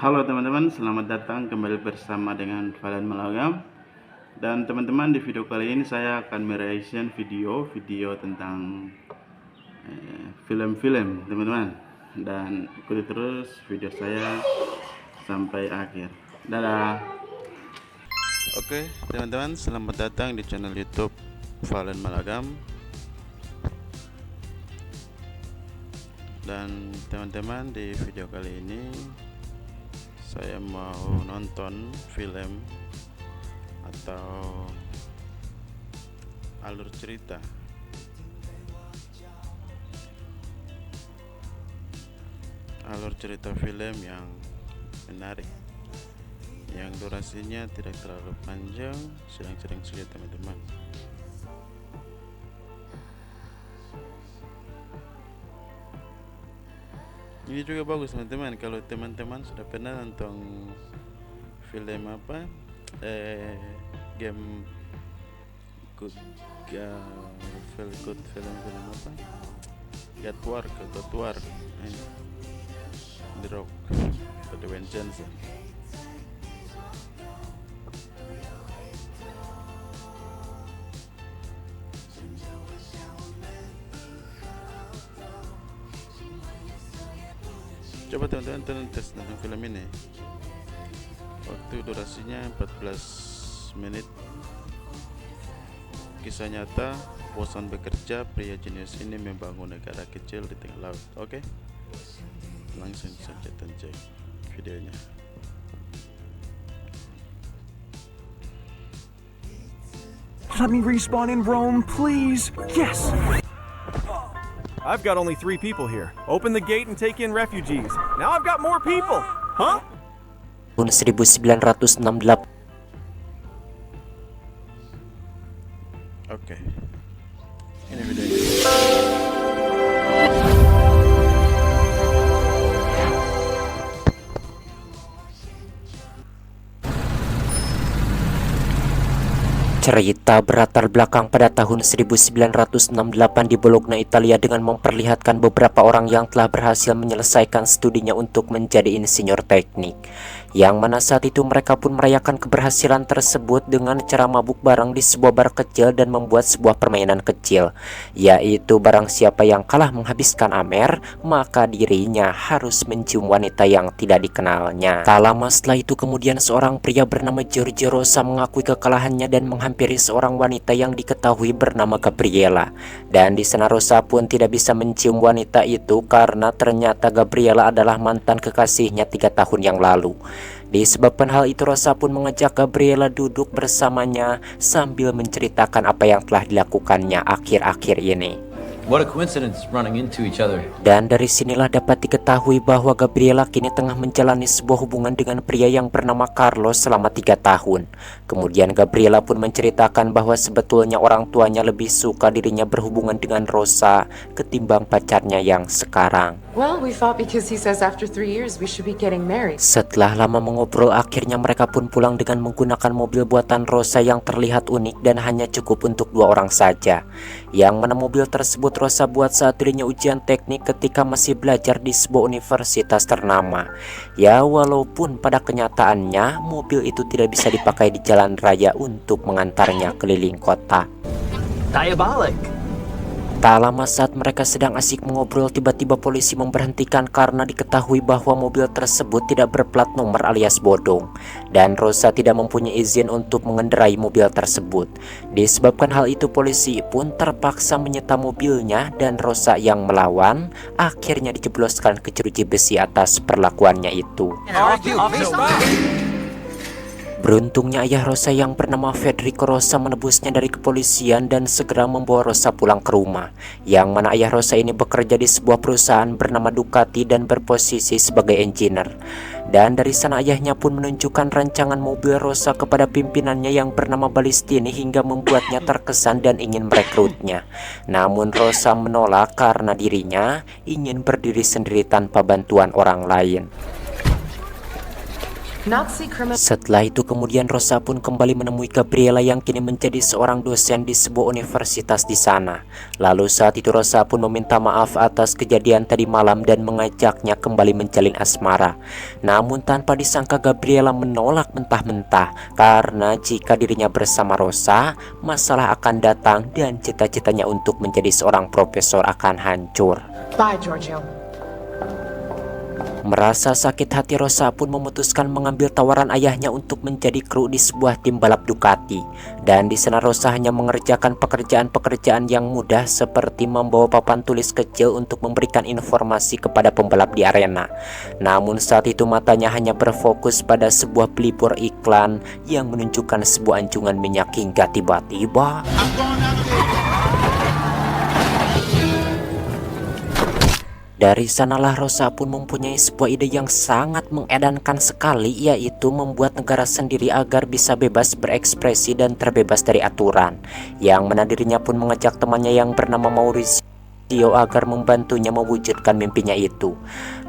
Halo teman-teman, selamat datang kembali bersama dengan Valen Malagam. Dan teman-teman, di video kali ini saya akan mereaction video tentang film-film teman-teman. Dan ikuti terus video saya sampai akhir. Dadah. Oke teman-teman, selamat datang di channel YouTube Valen Malagam. Dan teman-teman, di video kali ini saya mau nonton film atau alur cerita film yang menarik, yang durasinya tidak terlalu panjang, sedang-sedang saja teman-teman. Ini juga bagus teman-teman, kalau teman-teman sudah pernah nonton film apa, game good, film apa, God War, The Rock atau Dwayne Johnson. Coba teman-teman tes nonton film ini. Waktu durasinya 14 menit. Kisah nyata, bosan bekerja, pria jenius ini membangun negara kecil di tengah laut. Oke, langsung saja cek videonya. Let me respawn in Rome, please. Yes! I've got only 3 people here. Open the gate and take in refugees. Now I've got more people. Huh? Tahun 1968. Oke. Ini videonya. Cerita berlatar belakang pada tahun 1968 di Bologna, Italia, dengan memperlihatkan beberapa orang yang telah berhasil menyelesaikan studinya untuk menjadi insinyur teknik. Yang mana saat itu mereka pun merayakan keberhasilan tersebut dengan cara mabuk bareng di sebuah bar kecil dan membuat sebuah permainan kecil, yaitu barang siapa yang kalah menghabiskan amer, maka dirinya harus mencium wanita yang tidak dikenalnya. Tak lama setelah itu kemudian seorang pria bernama Giorgio Rosa mengakui kekalahannya dan menghampiri seorang wanita yang diketahui bernama Gabriela. Dan di sana Rosa pun tidak bisa mencium wanita itu karena ternyata Gabriela adalah mantan kekasihnya 3 tahun yang lalu. Disebabkan hal itu, Rosa pun mengajak Gabriela duduk bersamanya sambil menceritakan apa yang telah dilakukannya akhir-akhir ini. What a coincidence running into each other. Dan dari sinilah dapat diketahui bahwa Gabriela kini tengah menjalani sebuah hubungan dengan pria yang bernama Carlos selama 3 tahun. Kemudian Gabriela pun menceritakan bahwa sebetulnya orang tuanya lebih suka dirinya berhubungan dengan Rosa ketimbang pacarnya yang sekarang. Well, we thought because he says after 3 years we should be getting married. Setelah lama mengobrol, akhirnya mereka pun pulang dengan menggunakan mobil buatan Rosa yang terlihat unik dan hanya cukup untuk 2 orang saja. Yang mana mobil tersebut Rosa buat saat dirinya ujian teknik ketika masih belajar di sebuah universitas ternama. Ya, walaupun pada kenyataannya mobil itu tidak bisa dipakai di jalan raya untuk mengantarnya keliling kota. Diabolic. Tak lama saat mereka sedang asik mengobrol, tiba-tiba polisi memberhentikan karena diketahui bahwa mobil tersebut tidak berplat nomor alias bodong. Dan Rosa tidak mempunyai izin untuk mengendarai mobil tersebut. Disebabkan hal itu, polisi pun terpaksa menyita mobilnya dan Rosa yang melawan akhirnya dijebloskan ke jeruji besi atas perlakuannya itu. Beruntungnya ayah Rosa yang bernama Federico Rosa menebusnya dari kepolisian dan segera membawa Rosa pulang ke rumah. Yang mana ayah Rosa ini bekerja di sebuah perusahaan bernama Ducati dan berposisi sebagai engineer. Dan dari sana ayahnya pun menunjukkan rancangan mobil Rosa kepada pimpinannya yang bernama Balistini hingga membuatnya terkesan dan ingin merekrutnya. Namun Rosa menolak karena dirinya ingin berdiri sendiri tanpa bantuan orang lain. Nazi criminal. Setelah itu kemudian Rosa pun kembali menemui Gabriela yang kini menjadi seorang dosen di sebuah universitas di sana. Lalu saat itu Rosa pun meminta maaf atas kejadian tadi malam dan mengajaknya kembali menjalin asmara. Namun tanpa disangka Gabriela menolak mentah-mentah karena jika dirinya bersama Rosa, masalah akan datang dan cita-citanya untuk menjadi seorang profesor akan hancur. Bye, Giorgio. Merasa sakit hati, Rosa pun memutuskan mengambil tawaran ayahnya untuk menjadi kru di sebuah tim balap Ducati. Dan di sana Rosa hanya mengerjakan pekerjaan-pekerjaan yang mudah seperti membawa papan tulis kecil untuk memberikan informasi kepada pembalap di arena. Namun saat itu matanya hanya berfokus pada sebuah billboard iklan yang menunjukkan sebuah anjungan minyak hingga tiba-tiba dari sanalah Rosa pun mempunyai sebuah ide yang sangat mengedankan sekali, yaitu membuat negara sendiri agar bisa bebas berekspresi dan terbebas dari aturan. Yang mana dirinya pun mengajak temannya yang bernama Maurizio agar membantunya mewujudkan mimpinya itu.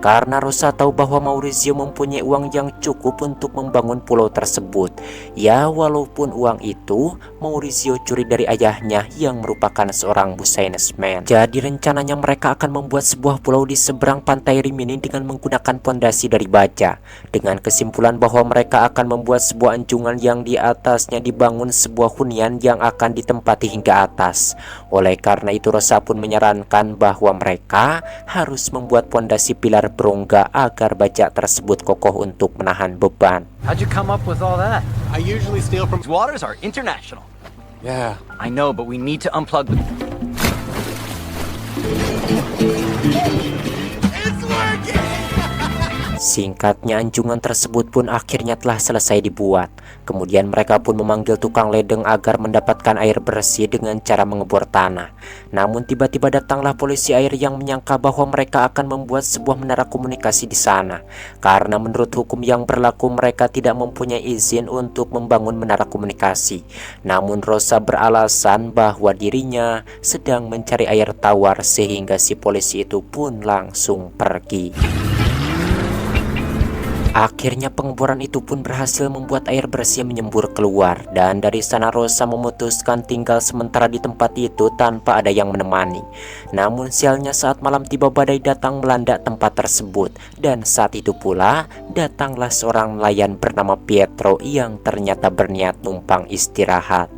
Karena Rosa tahu bahwa Maurizio mempunyai uang yang cukup untuk membangun pulau tersebut. Ya, walaupun uang itu Maurizio curi dari ayahnya yang merupakan seorang businessman. Jadi rencananya mereka akan membuat sebuah pulau di seberang pantai Rimini dengan menggunakan pondasi dari baja. Dengan kesimpulan bahwa mereka akan membuat sebuah anjungan yang di atasnya dibangun sebuah hunian yang akan ditempati hingga atas. Oleh karena itu Rosa pun menyarankan bahwa mereka harus membuat pondasi pilar berongga agar baja tersebut kokoh untuk menahan beban. How'd you come up with all that? I usually steal from... These waters are international. Yeah. I know, but we need to unplug the... Singkatnya, anjungan tersebut pun akhirnya telah selesai dibuat. Kemudian mereka pun memanggil tukang ledeng agar mendapatkan air bersih dengan cara mengebor tanah. Namun tiba-tiba datanglah polisi air yang menyangka bahwa mereka akan membuat sebuah menara komunikasi di sana. Karena menurut hukum yang berlaku mereka tidak mempunyai izin untuk membangun menara komunikasi. Namun Rosa beralasan bahwa dirinya sedang mencari air tawar sehingga si polisi itu pun langsung pergi. Akhirnya pengeboran itu pun berhasil membuat air bersih menyembur keluar. Dan dari sana Rosa memutuskan tinggal sementara di tempat itu tanpa ada yang menemani. Namun sialnya saat malam tiba badai datang melanda tempat tersebut. Dan saat itu pula datanglah seorang nelayan bernama Pietro yang ternyata berniat numpang istirahat.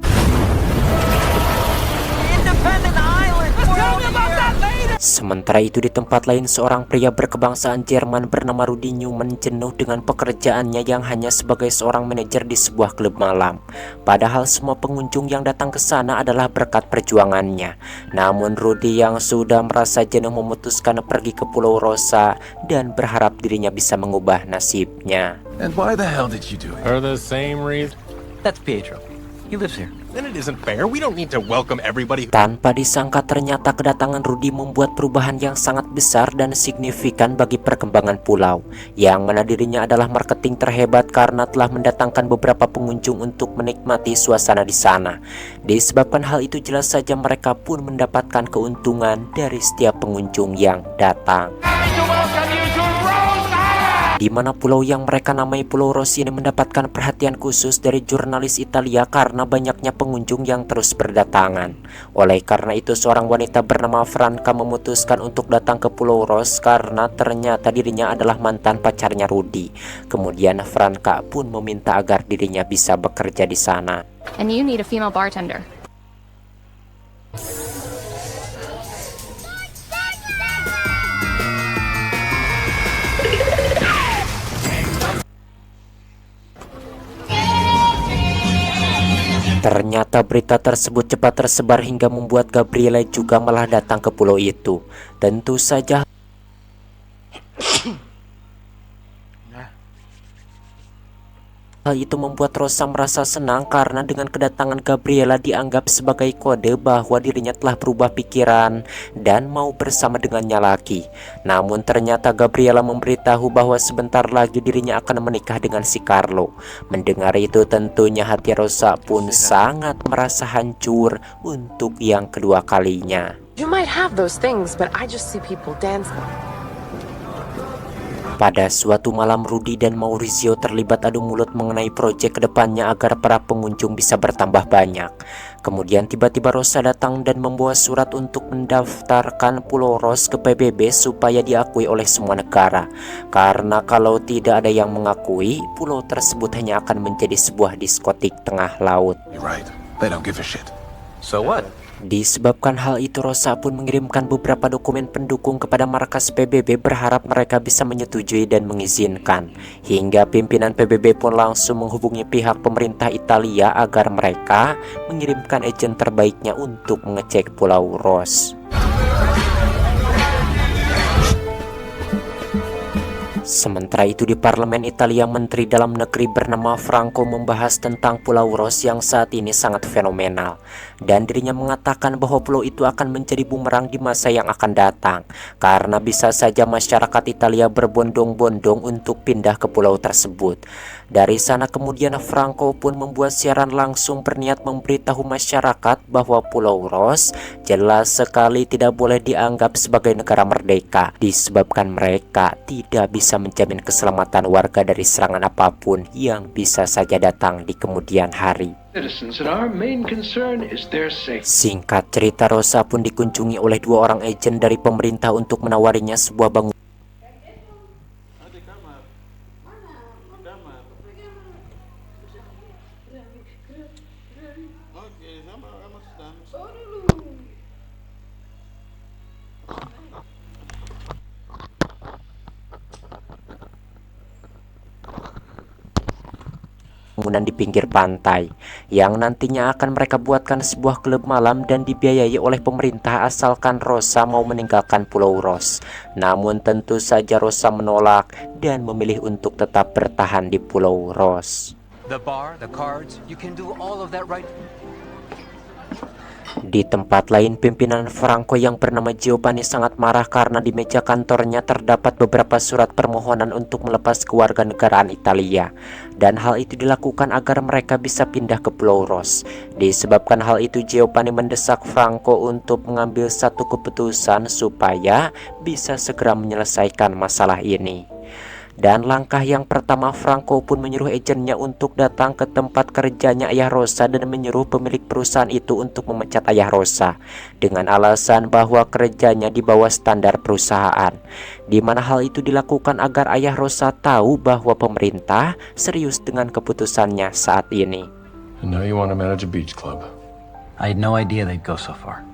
Sementara itu di tempat lain seorang pria berkebangsaan Jerman bernama Rudi Newman jenuh dengan pekerjaannya yang hanya sebagai seorang manajer di sebuah klub malam. Padahal semua pengunjung yang datang ke sana adalah berkat perjuangannya. Namun Rudi yang sudah merasa jenuh memutuskan pergi ke Pulau Rosa dan berharap dirinya bisa mengubah nasibnya. And why the hell did you do it? For the same reason. That's Pietro. He lives here. Then it isn't fair. We don't need to welcome everybody. Tanpa disangka ternyata kedatangan Rudi membuat perubahan yang sangat besar dan signifikan bagi perkembangan pulau. Yang mana dirinya adalah marketing terhebat karena telah mendatangkan beberapa pengunjung untuk menikmati suasana di sana. Disebabkan hal itu jelas saja mereka pun mendapatkan keuntungan dari setiap pengunjung yang datang. Di mana pulau yang mereka namai Pulau Rossi ini mendapatkan perhatian khusus dari jurnalis Italia karena banyaknya pengunjung yang terus berdatangan. Oleh karena itu seorang wanita bernama Franca memutuskan untuk datang ke Pulau Ros karena ternyata dirinya adalah mantan pacarnya Rudi. Kemudian Franca pun meminta agar dirinya bisa bekerja di sana. And you need a female bartender. Ternyata berita tersebut cepat tersebar hingga membuat Gabriela juga malah datang ke pulau itu. Tentu saja hal itu membuat Rosa merasa senang karena dengan kedatangan Gabriela dianggap sebagai kode bahwa dirinya telah berubah pikiran dan mau bersama dengannya lagi. Namun ternyata Gabriela memberitahu bahwa sebentar lagi dirinya akan menikah dengan si Carlo. Mendengar itu tentunya hati Rosa pun sangat merasa hancur untuk yang kedua kalinya. You might have those things, but I just see people dancing. Pada suatu malam, Rudy dan Maurizio terlibat adu mulut mengenai proyek kedepannya agar para pengunjung bisa bertambah banyak. Kemudian tiba-tiba Rosa datang dan membawa surat untuk mendaftarkan Pulau Ros ke PBB supaya diakui oleh semua negara. Karena kalau tidak ada yang mengakui, pulau tersebut hanya akan menjadi sebuah diskotik tengah laut. You're right. They don't give a shit. So what? Disebabkan hal itu, Rosa pun mengirimkan beberapa dokumen pendukung kepada markas PBB berharap mereka bisa menyetujui dan mengizinkan. Hingga pimpinan PBB pun langsung menghubungi pihak pemerintah Italia agar mereka mengirimkan agen terbaiknya untuk mengecek Pulau Ros. Sementara itu di parlemen Italia, Menteri Dalam Negeri bernama Franco membahas tentang Pulau Ros yang saat ini sangat fenomenal. Dan dirinya mengatakan bahwa pulau itu akan menjadi bumerang di masa yang akan datang. Karena bisa saja masyarakat Italia berbondong-bondong untuk pindah ke pulau tersebut. Dari sana kemudian Franco pun membuat siaran langsung berniat memberitahu masyarakat bahwa Pulau Ros jelas sekali tidak boleh dianggap sebagai negara merdeka. Disebabkan mereka tidak bisa menjamin keselamatan warga dari serangan apapun yang bisa saja datang di kemudian hari. Singkat cerita, Rosa pun dikunjungi oleh 2 orang agen dari pemerintah untuk menawarinya sebuah bangunan. Bangunan di pinggir pantai yang nantinya akan mereka buatkan sebuah klub malam dan dibiayai oleh pemerintah asalkan Rosa mau meninggalkan Pulau Ros. Namun tentu saja Rosa menolak dan memilih untuk tetap bertahan di Pulau Ros. The bar, the cards, you can do all of that right. Di tempat lain, pimpinan Franco yang bernama Giovanni sangat marah karena di meja kantornya terdapat beberapa surat permohonan untuk melepas kewarganegaraan Italia. Dan hal itu dilakukan agar mereka bisa pindah ke Pulau Ros. Disebabkan hal itu, Giovanni mendesak Franco untuk mengambil satu keputusan supaya bisa segera menyelesaikan masalah ini. Dan langkah yang pertama, Franco pun menyuruh agennya untuk datang ke tempat kerjanya ayah Rosa dan menyuruh pemilik perusahaan itu untuk memecat ayah Rosa dengan alasan bahwa kerjanya di bawah standar perusahaan, di mana hal itu dilakukan agar ayah Rosa tahu bahwa pemerintah serius dengan keputusannya saat ini. And now you want to manage a beach club. I had no idea they'd go so far.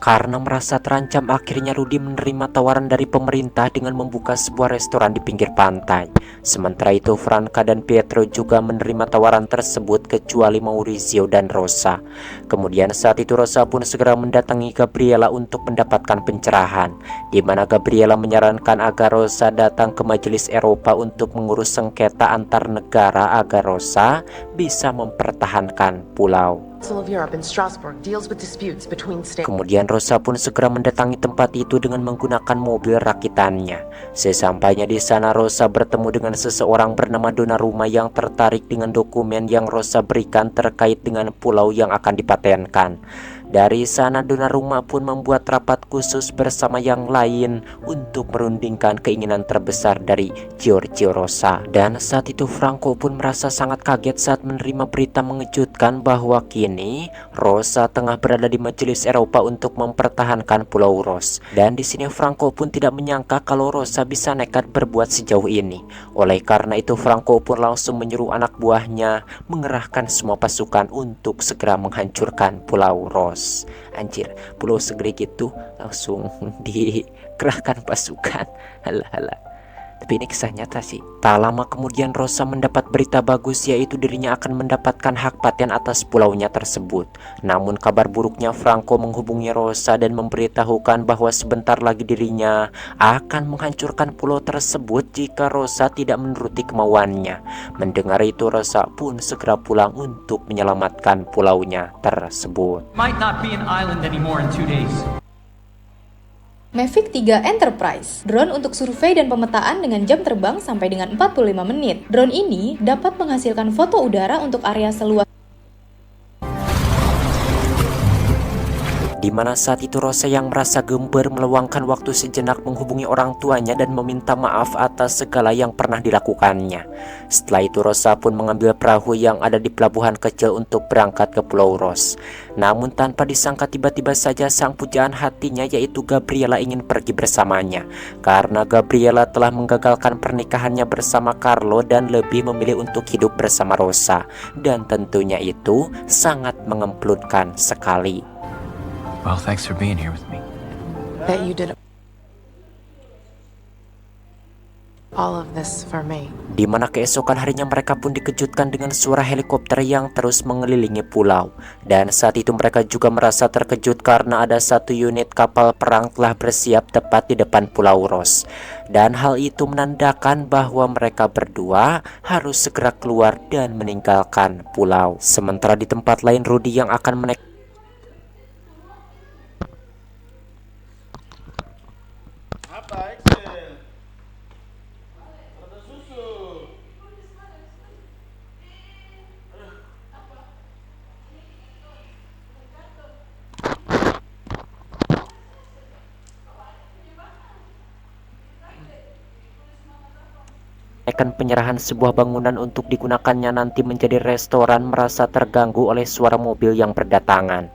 Karena merasa terancam, akhirnya Rudy menerima tawaran dari pemerintah dengan membuka sebuah restoran di pinggir pantai. Sementara itu Franca dan Pietro juga menerima tawaran tersebut kecuali Maurizio dan Rosa. Kemudian saat itu Rosa pun segera mendatangi Gabriela untuk mendapatkan pencerahan, di mana Gabriela menyarankan agar Rosa datang ke Majelis Eropa untuk mengurus sengketa antar negara agar Rosa bisa mempertahankan pulau. Kemudian Rosa pun segera mendatangi tempat itu dengan menggunakan mobil rakitannya. Sesampainya di sana, Rosa bertemu dengan seseorang bernama Donnarumma yang tertarik dengan dokumen yang Rosa berikan terkait dengan pulau yang akan dipatenkan. Dari sana Donnarumma pun membuat rapat khusus bersama yang lain untuk merundingkan keinginan terbesar dari Giorgio Rosa. Dan saat itu Franco pun merasa sangat kaget saat menerima berita mengejutkan bahwa kini Rosa tengah berada di Majelis Eropa untuk mempertahankan Pulau Ros. Dan di sini Franco pun tidak menyangka kalau Rosa bisa nekat berbuat sejauh ini. Oleh karena itu Franco pun langsung menyuruh anak buahnya mengerahkan semua pasukan untuk segera menghancurkan Pulau Ros. Anjir, pulau segede gitu langsung dikerahkan pasukan. Halah. Tapi ini kisah nyata sih. Tak lama kemudian Rosa mendapat berita bagus, yaitu dirinya akan mendapatkan hak paten atas pulaunya tersebut. Namun kabar buruknya, Franco menghubungi Rosa dan memberitahukan bahwa sebentar lagi dirinya akan menghancurkan pulau tersebut jika Rosa tidak menuruti kemauannya. Mendengar itu Rosa pun segera pulang untuk menyelamatkan pulaunya tersebut. Might not be an island anymore in 2 days. Mavic 3 Enterprise, drone untuk survei dan pemetaan dengan jam terbang sampai dengan 45 menit. Drone ini dapat menghasilkan foto udara untuk area seluas Di mana saat itu Rosa yang merasa gember meluangkan waktu sejenak menghubungi orang tuanya dan meminta maaf atas segala yang pernah dilakukannya. Setelah itu Rosa pun mengambil perahu yang ada di pelabuhan kecil untuk berangkat ke Pulau Ros. Namun tanpa disangka tiba-tiba saja sang pujaan hatinya yaitu Gabriela ingin pergi bersamanya. Karena Gabriela telah menggagalkan pernikahannya bersama Carlo dan lebih memilih untuk hidup bersama Rosa. Dan tentunya itu sangat mengemplunkan sekali. Well, thanks for being here with me. That you did all of this for me. Di mana keesokan harinya mereka pun dikejutkan dengan suara helikopter yang terus mengelilingi pulau. Dan saat itu mereka juga merasa terkejut karena ada satu unit kapal perang telah bersiap tepat di depan Pulau Ros. Dan hal itu menandakan bahwa mereka berdua harus segera keluar dan meninggalkan pulau. Sementara di tempat lain Rudy yang akan menaik penyerahan sebuah bangunan untuk digunakannya nanti menjadi restoran merasa terganggu oleh suara mobil yang berdatangan,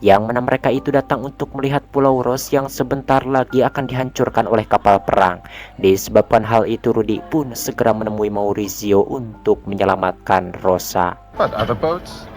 yang mana mereka itu datang untuk melihat Pulau Ros yang sebentar lagi akan dihancurkan oleh kapal perang. Disebabkan hal itu Rudy pun segera menemui Maurizio untuk menyelamatkan Rosa. But other boats?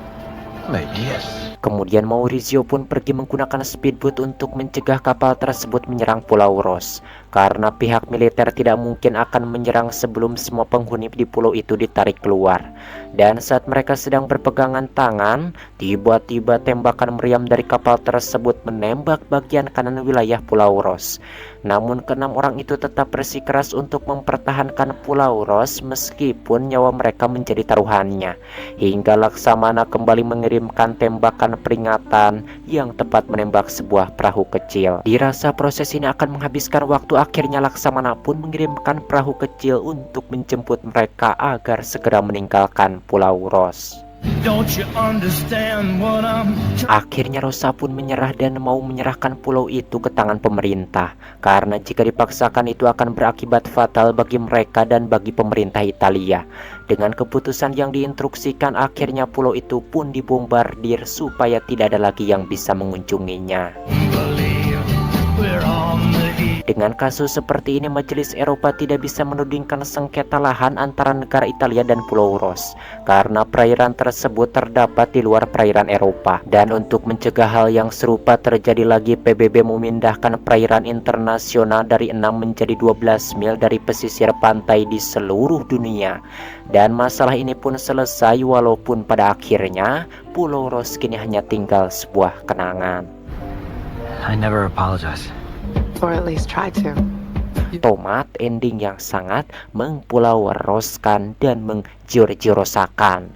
Maybe yes. Kemudian Maurizio pun pergi menggunakan speedboat untuk mencegah kapal tersebut menyerang Pulau Ros. Karena pihak militer tidak mungkin akan menyerang sebelum semua penghuni di pulau itu ditarik keluar. Dan saat mereka sedang berpegangan tangan, tiba-tiba tembakan meriam dari kapal tersebut menembak bagian kanan wilayah Pulau Ros. Namun keenam orang itu tetap bersikeras untuk mempertahankan Pulau Ros meskipun nyawa mereka menjadi taruhannya. Hingga Laksamana kembali mengirimkan tembakan peringatan yang tepat menembak sebuah perahu kecil. Dirasa proses ini akan menghabiskan waktu, akhirnya Laksamana pun mengirimkan perahu kecil untuk menjemput mereka agar segera meninggalkan Pulau Ros. Akhirnya Rosa pun menyerah dan mau menyerahkan pulau itu ke tangan pemerintah, karena jika dipaksakan itu akan berakibat fatal bagi mereka dan bagi pemerintah Italia. Dengan keputusan yang diinstruksikan, akhirnya pulau itu pun dibombardir supaya tidak ada lagi yang bisa mengunjunginya. Dengan kasus seperti ini, Majelis Eropa tidak bisa menudingkan sengketa lahan antara negara Italia dan Pulau Ros, karena perairan tersebut terdapat di luar perairan Eropa. Dan untuk mencegah hal yang serupa terjadi lagi, PBB memindahkan perairan internasional dari 6 menjadi 12 mil dari pesisir pantai di seluruh dunia. Dan masalah ini pun selesai, walaupun pada akhirnya Pulau Ros kini hanya tinggal sebuah kenangan. I never apologize. Or at least try to. Tomat ending yang sangat mengpulau roskan dan mengjur-jurosakan.